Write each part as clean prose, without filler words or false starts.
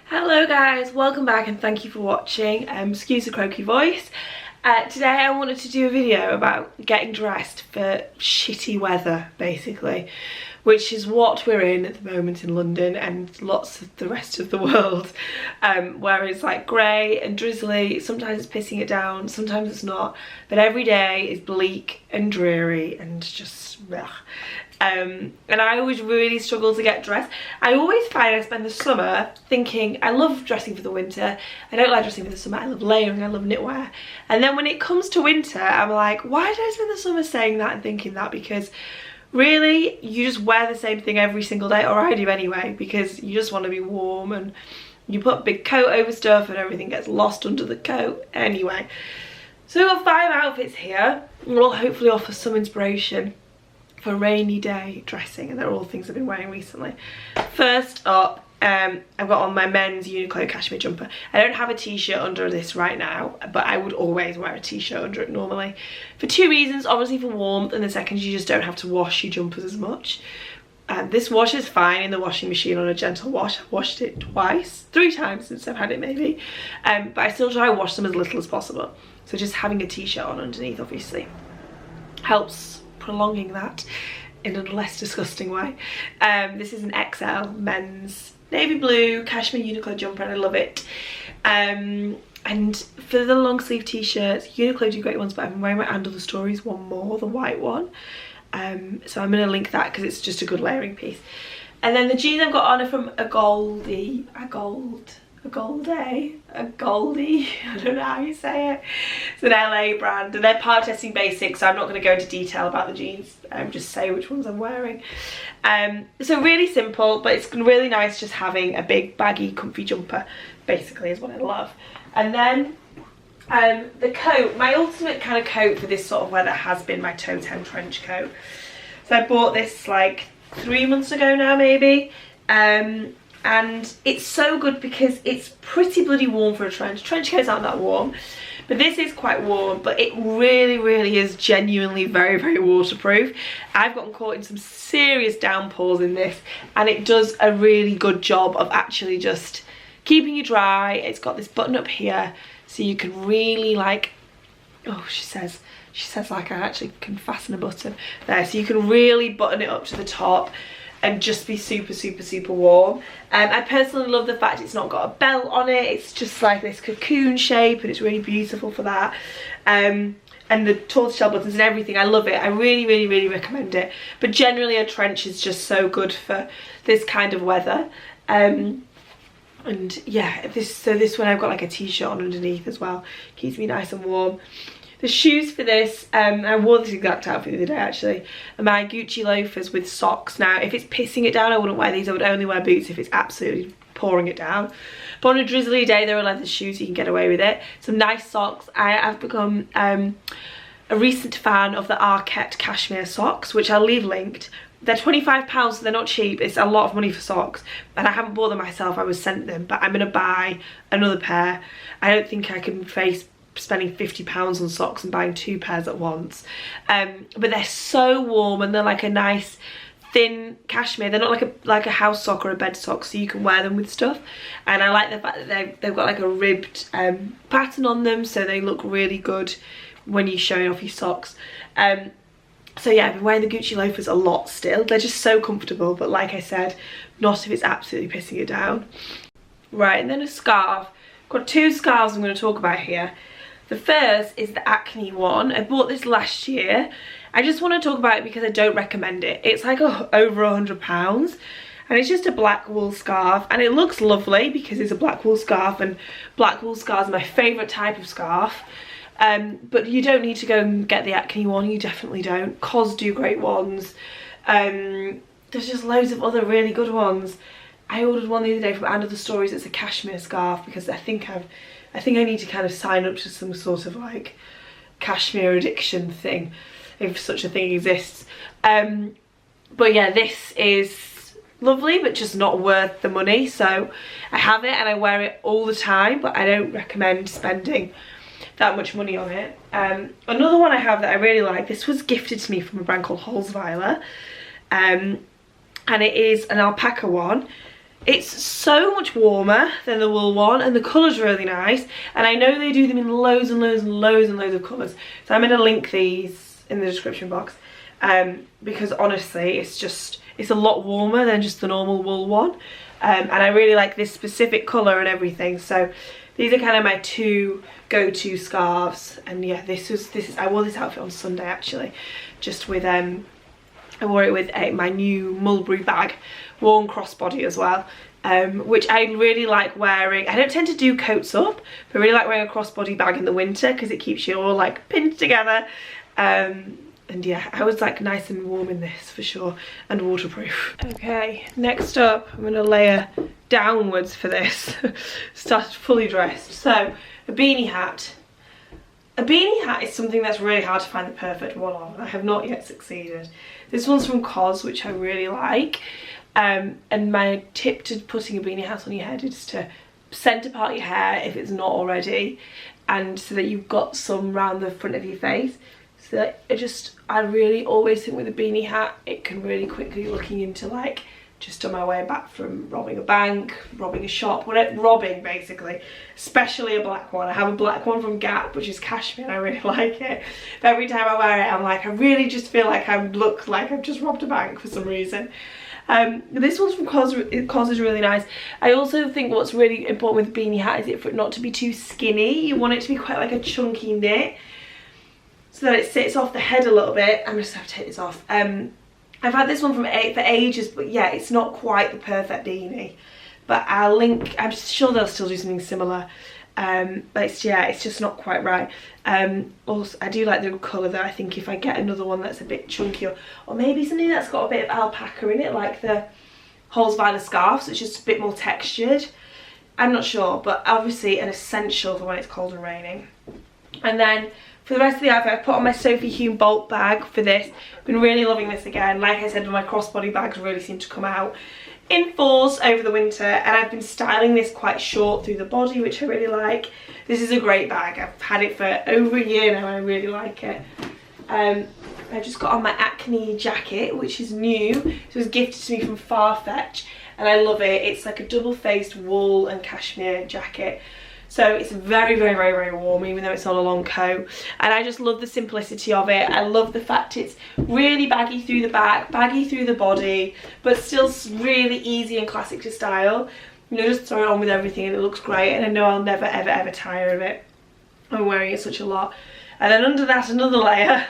Hello guys, welcome back and thank you for watching. Excuse the croaky voice. Today I wanted to do a video about getting dressed for shitty weather basically, which is what we're in at the moment in London and lots of the rest of the world, where it's like grey and drizzly. Sometimes it's pissing it down, sometimes it's not, but every day is bleak and dreary and just ugh. And I always really struggle to get dressed. I always find I spend the summer thinking I love dressing for the winter, I don't like dressing for the summer, I love layering, I love knitwear, and then when it comes to winter I'm like, why did I spend the summer saying that and thinking that? Because really you just wear the same thing every single day, or I do anyway, because you just want to be warm and you put a big coat over stuff and everything gets lost under the coat anyway. So we've got 5 outfits here and we'll hopefully offer some inspiration for rainy day dressing, and they're all things I've been wearing recently. First up, I've got on my men's Uniqlo cashmere jumper. I don't have a t-shirt under this right now, but I would always wear a t-shirt under it normally. For 2 reasons, obviously for warmth, and the second, you just don't have to wash your jumpers as much. This wash is fine in the washing machine on a gentle wash. I've washed it 3 times since I've had it maybe, but I still try to wash them as little as possible. So just having a t-shirt on underneath obviously helps prolonging that in a less disgusting way. This is an XL men's navy blue cashmere Uniqlo jumper and I love it. And for the long sleeve t-shirts, Uniqlo do great ones, but I've been wearing my And Other Stories one more, the white one. So I'm going to link that because it's just a good layering piece. And then the jeans I've got on are from Agolde, I don't know how you say it. It's an LA brand and they're part testing basics, so I'm not going to go into detail about the jeans, just say which ones I'm wearing. So really simple, but it's really nice just having a big baggy comfy jumper basically is what I love. And then the coat, my ultimate kind of coat for this sort of weather has been my Toteme Trench coat. So I bought this like 3 months ago now maybe, and it's so good because it's pretty bloody warm for a trench. Trench coats aren't that warm, but this is quite warm, but it really is genuinely very waterproof. I've gotten caught in some serious downpours in this and it does a really good job of actually just keeping you dry. It's got this button up here so you can really like, oh she says like I actually can fasten a button there, so you can really button it up to the top and just be super warm. I personally love the fact it's not got a belt on it, it's just like this cocoon shape and it's really beautiful for that. And the tortoiseshell buttons and everything, I love it. I really recommend it. But generally a trench is just so good for this kind of weather. And yeah, this one I've got like a t-shirt on underneath as well, keeps me nice and warm. The shoes for this, I wore this exact outfit the other day actually, are my Gucci loafers with socks. Now if it's pissing it down I wouldn't wear these, I would only wear boots if it's absolutely pouring it down. But on a drizzly day they're a leather shoe so you can get away with it. Some nice socks. I have become a recent fan of the Arket cashmere socks, which I'll leave linked. They're £25 so they're not cheap, it's a lot of money for socks, and I haven't bought them myself, I was sent them, but I'm going to buy another pair. I don't think I can face spending £50 on socks and buying 2 pairs at once, but they're so warm and they're like a nice thin cashmere. They're not like a house sock or a bed sock, so you can wear them with stuff, and I like the fact that they've got like a ribbed pattern on them, so they look really good when you're showing off your socks. So yeah, I've been wearing the Gucci loafers a lot still. They're just so comfortable, but like I said, not if it's absolutely pissing it down. Right, and then a scarf. Got 2 scarves I'm going to talk about here. The first is the Acne one. I bought this last year. I just want to talk about it because I don't recommend it. It's like over £100 and it's just a black wool scarf and it looks lovely because it's a black wool scarf, and black wool scarves are my favourite type of scarf. But you don't need to go and get the Acne one, you definitely don't. COS do great ones. There's just loads of other really good ones. I ordered one the other day from And Other Stories. It's a cashmere scarf because I think I need to kind of sign up to some sort of like cashmere addiction thing, if such a thing exists. But yeah, this is lovely but just not worth the money, so I have it and I wear it all the time, but I don't recommend spending that much money on it. Another one I have that I really like, this was gifted to me from a brand called Holzwieler, and it is an alpaca one. It's so much warmer than the wool one, and the colour's really nice, and I know they do them in loads and loads and loads and loads of colours, so I'm going to link these in the description box, because honestly it's a lot warmer than just the normal wool one, and I really like this specific colour and everything. So these are kind of my two go-to scarves, and yeah, I wore this outfit on Sunday actually, just with I wore it with my new Mulberry Bag, worn crossbody as well, which I really like wearing. I don't tend to do coats up, but I really like wearing a crossbody bag in the winter because it keeps you all like pinned together. And yeah, I was like nice and warm in this for sure, and waterproof. Okay, next up I'm gonna layer downwards for this. Started fully dressed. So a beanie hat. A beanie hat is something that's really hard to find the perfect one on, and I have not yet succeeded. This one's from COS, which I really like. And my tip to putting a beanie hat on your head is to centre part your hair if it's not already, and so that you've got some round the front of your face. So that I really always think with a beanie hat, it can really quickly looking into like, just on my way back from robbing a bank, robbing a shop, whatever, robbing basically, especially a black one. I have a black one from Gap, which is cashmere, and I really like it. But every time I wear it, I'm like, I really just feel like I look like I've just robbed a bank for some reason. This one's from COS. COS is really nice. I also think what's really important with a beanie hat is for it not to be too skinny. You want it to be quite like a chunky knit, so that it sits off the head a little bit. I'm just going to take this off. I've had this one for ages, but yeah, it's not quite the perfect beanie. But I'll link, I'm sure they'll still do something similar. But it's just not quite right. Also, I do like the colour though. I think if I get another one that's a bit chunkier, or maybe something that's got a bit of alpaca in it, like the Holzwieler Scarf, so it's just a bit more textured. I'm not sure, but obviously an essential for when it's cold and raining. And then for the rest of the outfit, I put on my Sophie Hulme bag for this. Been really loving this again. Like I said, my crossbody bags really seem to come out in force over the winter, and I've been styling this quite short through the body, which I really like. This is a great bag. I've had it for over a year now and I really like it. I just got on my Acne jacket, which is new. It was gifted to me from Farfetch, and I love it. It's like a double-faced wool and cashmere jacket. So it's very, very, very, very warm, even though it's not a long coat. And I just love the simplicity of it. I love the fact it's really baggy through the back, baggy through the body, but still really easy and classic to style. You know, just throw it on with everything and it looks great. And I know I'll never, ever, ever tire of it. I'm wearing it such a lot. And then under that, another layer,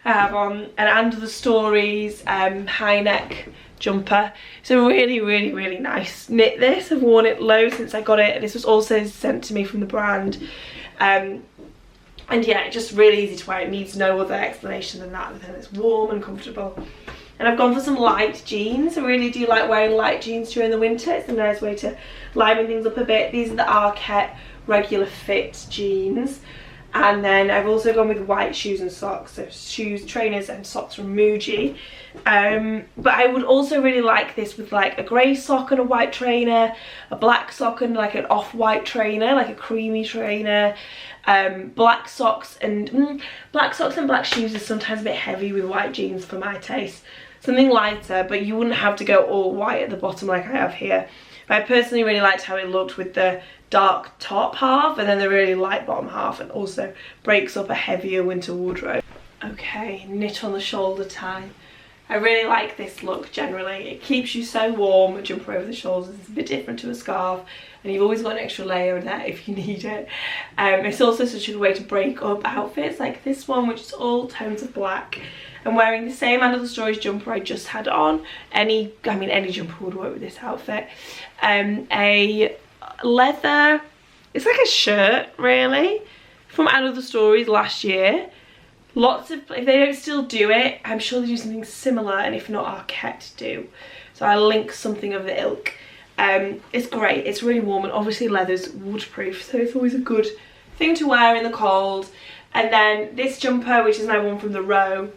I have on an Under the Stories high neck jumper. It's a really, really, really nice knit this. I've worn it loads since I got it. This was also sent to me from the brand. And yeah, it's just really easy to wear. It needs no other explanation than that, and it's warm and comfortable. And I've gone for some light jeans. I really do like wearing light jeans during the winter. It's a nice way to liven things up a bit. These are the Arket regular fit jeans. And then I've also gone with white shoes and socks, so shoes, trainers and socks from Muji. But I would also really like this with like a grey sock and a white trainer, a black sock and like an off-white trainer, like a creamy trainer, black socks and black shoes are sometimes a bit heavy with white jeans for my taste. Something lighter, but you wouldn't have to go all white at the bottom like I have here. But I personally really liked how it looked with the dark top half and then the really light bottom half, and also breaks up a heavier winter wardrobe. Okay, knit on the shoulder time. I really like this look generally. It keeps you so warm, a jumper over the shoulders. It's a bit different to a scarf, and you've always got an extra layer there if you need it. It's also such a good way to break up outfits like this one, which is all tones of black. I'm wearing the same Under the Stories jumper I just had on. Any jumper would work with this outfit. A leather, it's like a shirt really, from Under the Stories last year. Lots of, if they don't still do it, I'm sure they do something similar, and if not, Arket do. So I'll link something of the ilk. It's great, it's really warm, and obviously leather's waterproof, so it's always a good thing to wear in the cold. And then this jumper, which is my one from the Row,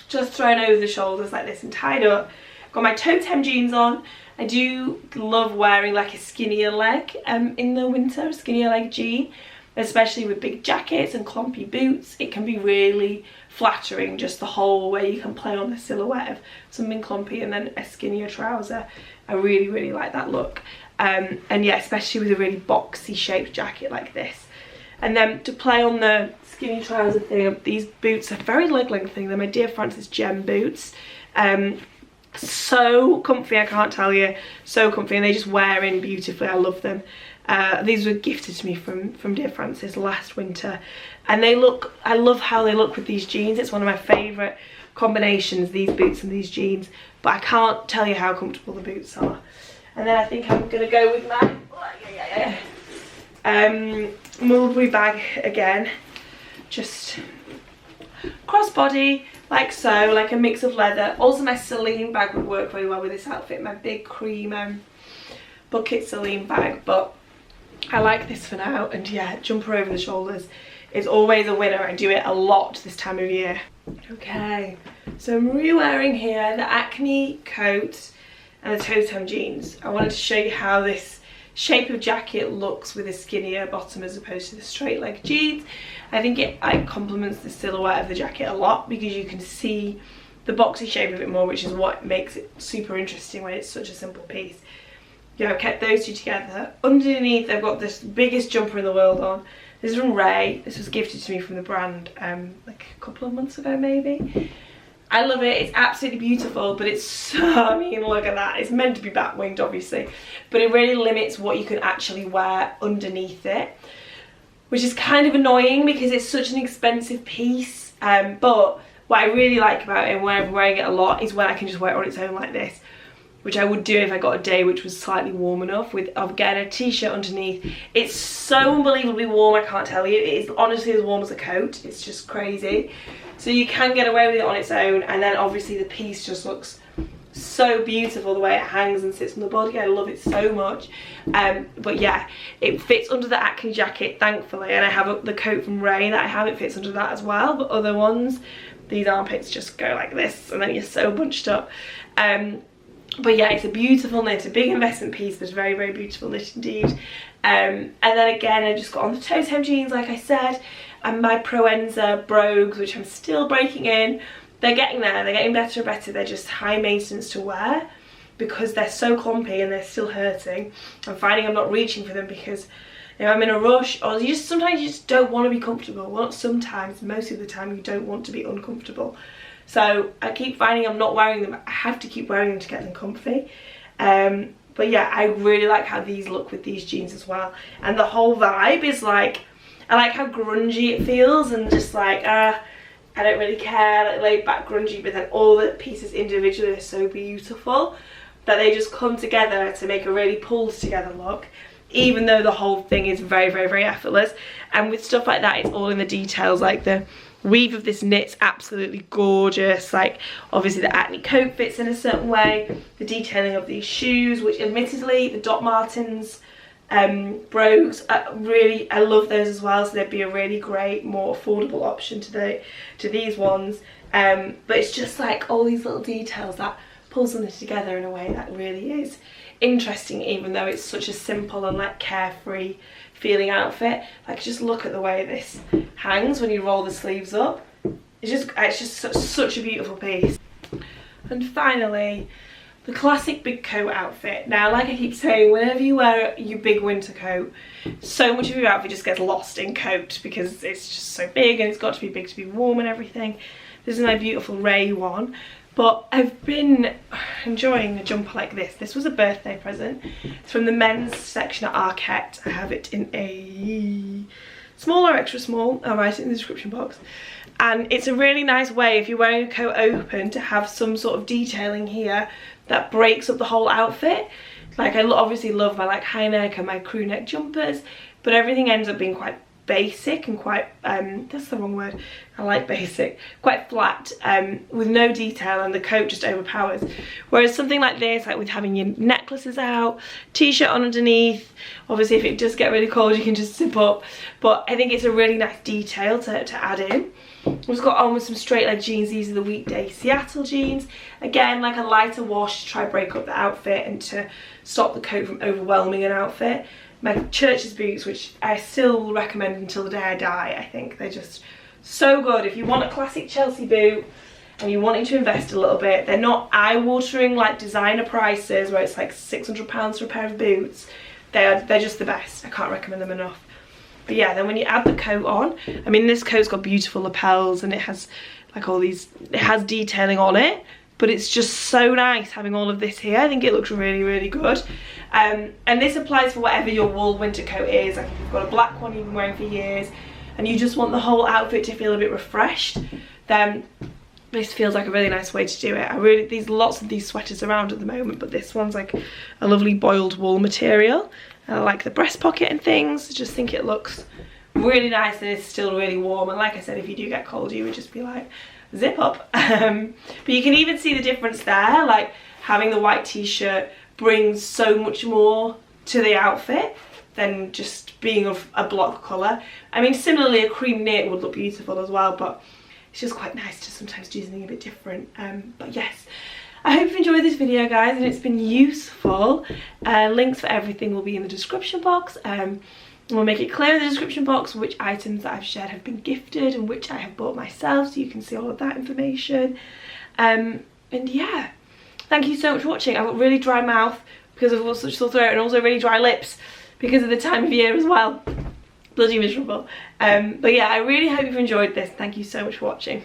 just thrown over the shoulders like this and tied up. Got my Toteme jeans on. I do love wearing like a skinnier leg in the winter, a skinnier leg jean. especially with big jackets and clumpy boots. It can be really flattering, just the whole way you can play on the silhouette of something clumpy and then a skinnier trouser. I really like that look. And yeah, especially with a really boxy shaped jacket like this. And then to play on the skinny trouser thing, these boots are very leg lengthening. They're my Dear Frances Gem boots. So comfy, I can't tell you. So comfy, and they just wear in beautifully. I love them. These were gifted to me from Dear Frances last winter, and they look, I love how they look with these jeans. It's one of my favourite combinations, these boots and these jeans, but I can't tell you how comfortable the boots are. And then I think I'm gonna go with my Mulberry Bag again, just crossbody, like so, like a mix of leather. Also my Celine bag would work very well with this outfit, my big cream bucket Celine bag, but I like this for now. And yeah, jumper over the shoulders is always a winner. I do it a lot this time of year. Okay, so I'm re-wearing here the Acne Coat and the Toteme Jeans. I wanted to show you how this shape of jacket looks with a skinnier bottom as opposed to the straight leg jeans. I think it complements the silhouette of the jacket a lot because you can see the boxy shape of it more, which is what makes it super interesting when it's such a simple piece. Yeah, I've kept those two together. Underneath I've got this biggest jumper in the world on. This is from Raey. This was gifted to me from the brand like a couple of months ago maybe. I love it. It's absolutely beautiful, but it's so, I mean, look at that. It's meant to be back winged obviously, but it really limits what you can actually wear underneath it, which is kind of annoying because it's such an expensive piece. But what I really like about it, and when I'm wearing it a lot, is when I can just wear it on its own like this, which I would do if I got a day which was slightly warm enough, with getting a t-shirt underneath. It's so unbelievably warm, I can't tell you. It is honestly as warm as a coat. It's just crazy. So you can get away with it on its own, and then obviously the piece just looks so beautiful the way it hangs and sits on the body. I love it so much. But yeah, it fits under the Acne jacket thankfully, and I have the coat from Raey that I have, it fits under that as well. But other ones, these armpits just go like this and then you're so bunched up. But yeah, it's a beautiful knit, a big investment piece, but very beautiful knit indeed. And then again, I just got on the Toteme jeans like I said, and my Proenzer brogues, which I'm still breaking in. They're getting there, they're getting better and better. They're just high maintenance to wear because they're so clumpy and they're still hurting. I'm finding I'm not reaching for them because, you know, I'm in a rush, or sometimes you just don't want to be comfortable. Well, not sometimes, most of the time you don't want to be uncomfortable. So I keep finding I'm not wearing them. I have to keep wearing them to get them comfy. But yeah, I really like how these look with these jeans as well. And the whole vibe is like, I like how grungy it feels, and just like, I don't really care, like laid back grungy, but then all the pieces individually are so beautiful that they just come together to make a really pulled together look, even though the whole thing is very effortless. And with stuff like that, it's all in the details. Like the weave of this knit's absolutely gorgeous. Like obviously the Acne Coat fits in a certain way. The detailing of these shoes, which admittedly the Doc Martens brogues, I love those as well, so they'd be a really great, more affordable option to these ones. But it's just like all these little details that pull something together in a way that really is interesting, even though it's such a simple and like carefree feeling outfit. Like just look at the way this hangs when you roll the sleeves up. It's just such a beautiful piece. And finally, the classic big coat outfit. Now, like I keep saying, whenever you wear your big winter coat, so much of your outfit just gets lost in coat because it's just so big and it's got to be big to be warm and everything. This is my beautiful Raey one, but I've been enjoying a jumper like this. This was a birthday present. It's from the men's section at Arket. I have it in a small or extra small. I'll write it in the description box. And it's a really nice way, if you're wearing a coat open, to have some sort of detailing here that breaks up the whole outfit. Like I obviously love my like high neck and my crew neck jumpers, but everything ends up being quite basic and quite that's the wrong word, I like basic, quite flat, with no detail, and the coat just overpowers. Whereas something like this, like with having your necklaces out, t-shirt on underneath, obviously if it does get really cold you can just zip up, but I think it's a really nice detail to add in. I've just got on with some straight leg jeans. These are the Weekday Seattle jeans. Again, like a lighter wash to try break up the outfit and to stop the coat from overwhelming an outfit. my Church's boots, which I still recommend until the day I die. I think they're just so good. If you want a classic Chelsea boot and you're wanting to invest a little bit, they're not eye-watering like designer prices where it's like £600 for a pair of boots. They're just the best. I can't recommend them enough. But yeah, then when you add the coat on, I mean, this coat's got beautiful lapels and it has like all these, it has detailing on it, but it's just so nice having all of this here. I think it looks really, really good. And this applies for whatever your wool winter coat is. Like if you've got a black one you've been wearing for years and you just want the whole outfit to feel a bit refreshed, then this feels like a really nice way to do it. There's lots of these sweaters around at the moment, but this one's like a lovely boiled wool material. And I like the breast pocket and things. I just think it looks really nice and it's still really warm. And like I said, if you do get cold, you would just be like, zip up. But you can even see the difference there. Like having the white t-shirt brings so much more to the outfit than just being a block colour. I mean, similarly, a cream knit would look beautiful as well, but it's just quite nice to sometimes do something a bit different. But yes, I hope you enjoyed this video, guys, and it's been useful. Links for everything will be in the description box. We'll make it clear in the description box which items that I've shared have been gifted and which I have bought myself, so you can see all of that information. And yeah, thank you so much for watching. I've got really dry mouth because of such sore throat and also really dry lips because of the time of year as well. Bloody miserable. But yeah, I really hope you've enjoyed this. Thank you so much for watching.